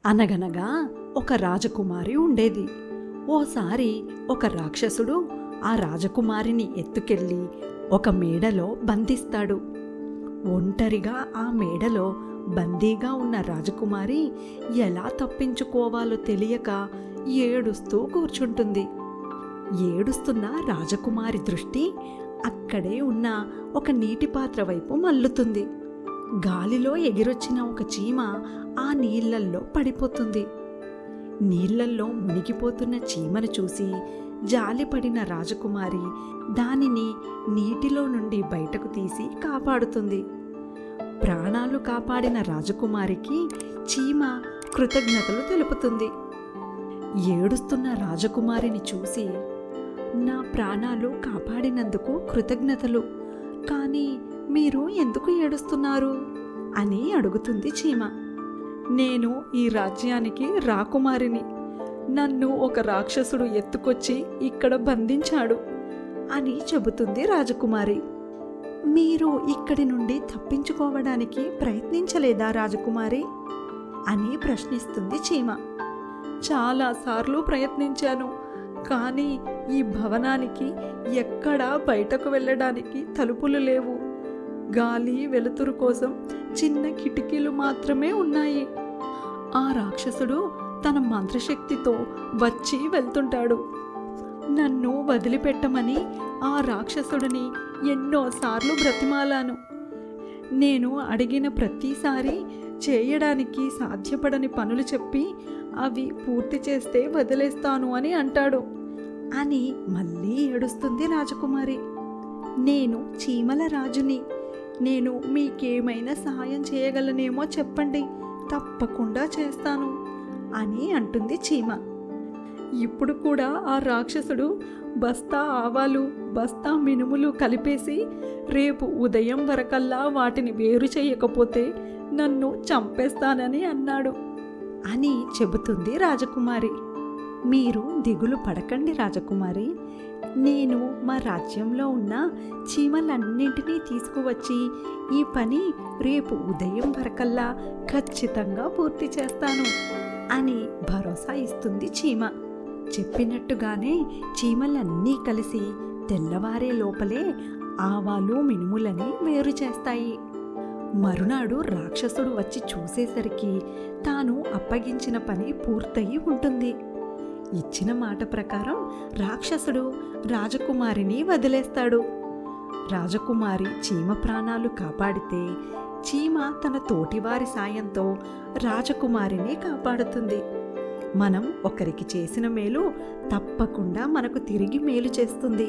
అనగనగా ఒక రాజకుమారి ఉండేది. ఓసారి ఒక రాక్షసుడు ఆ రాజకుమారిని ఎత్తుకెళ్ళి ఒక మేడలో బంధిస్తాడు. ఒంటరిగా ఆ మేడలో బందీగా ఉన్న రాజకుమారి ఎలా తప్పించుకోవాలో తెలియక ఏడుస్తూ కూర్చుంటుంది. ఏడుస్తున్న రాజకుమారి దృష్టి అక్కడే ఉన్న ఒక నీటి పాత్ర వైపు మల్లుతుంది. గాలిలో ఎగిరొచ్చిన ఒక చీమ ఆ నీళ్లల్లో పడిపోతుంది. నీళ్లల్లో మునిగిపోతున్న చీమను చూసి జాలిపడిన రాజకుమారి దానిని నీటిలో నుండి బయటకు తీసి కాపాడుతుంది. ప్రాణాలు కాపాడిన రాజకుమారికి చీమ కృతజ్ఞతలు తెలుపుతుంది. ఏడుస్తున్న రాజకుమారిని చూసి, నా ప్రాణాలు కాపాడినందుకు కృతజ్ఞతలు, కానీ మీరు ఎందుకు ఏడుస్తున్నారు అని అడుగుతుంది చీమ. నేను ఈ రాజ్యానికి రాకుమారిని. నన్ను ఒక రాక్షసుడు ఎత్తుకొచ్చి ఇక్కడ బంధించాడు అని చెబుతుంది రాజకుమారి. మీరు ఇక్కడి నుండి తప్పించుకోవడానికి ప్రయత్నించలేదా రాజకుమారి అని ప్రశ్నిస్తుంది చీమ. చాలాసార్లు ప్రయత్నించాను, కానీ ఈ భవనానికి ఎక్కడా బయటకు వెళ్ళడానికి తలుపులు లేవు. గాలి వెలుతురు కోసం చిన్న కిటికీలు మాత్రమే ఉన్నాయి. ఆ రాక్షసుడు తన మంత్రశక్తితో వచ్చి వెళ్తుంటాడు. నన్ను వదిలిపెట్టమని ఆ రాక్షసుడిని ఎన్నోసార్లు బ్రతిమాలాను. నేను అడిగిన ప్రతిసారి చేయడానికి సాధ్యపడని పనులు చెప్పి అవి పూర్తి చేస్తే వదిలేస్తాను అని అంటాడు అని మళ్ళీ ఏడుస్తుంది రాజకుమారి. నేను చీమల రాజుని. నేను మీకేమైనా సహాయం చేయగలనేమో చెప్పండి, తప్పకుండా చేస్తాను అని అంటుంది చీమ. ఇప్పుడు కూడా ఆ రాక్షసుడు బస్తా ఆవాలు, బస్తా మినుములు కలిపేసి రేపు ఉదయం వరకల్లా వాటిని వేరు చేయకపోతే నన్ను చంపేస్తానని అన్నాడు అని చెబుతుంది రాజకుమారి. మీరు దిగులు పడకండి రాజకుమారి. నేను మా రాజ్యంలో ఉన్న చీమలన్నింటినీ తీసుకువచ్చి ఈ పని రేపు ఉదయం వరకల్లా ఖచ్చితంగా పూర్తి చేస్తాను అని భరోసా ఇస్తుంది చీమ. చెప్పినట్టుగానే చీమలన్నీ కలిసి తెల్లవారే లోపలే ఆవాలు మినుములని వేరు చేస్తాయి. మరునాడు రాక్షసుడు వచ్చి చూసేసరికి తాను అప్పగించిన పని పూర్తయి ఉంటుంది. ఇచ్చిన మాట ప్రకారం రాక్షసుడు రాజకుమారిని వదిలేస్తాడు. రాజకుమారి చీమ ప్రాణాలు కాపాడితే చీమ తన తోటివారి సాయంతో రాజకుమారిని కాపాడుతుంది. మనం ఒకరికి చేసిన మేలు తప్పకుండా మనకు తిరిగి మేలు చేస్తుంది.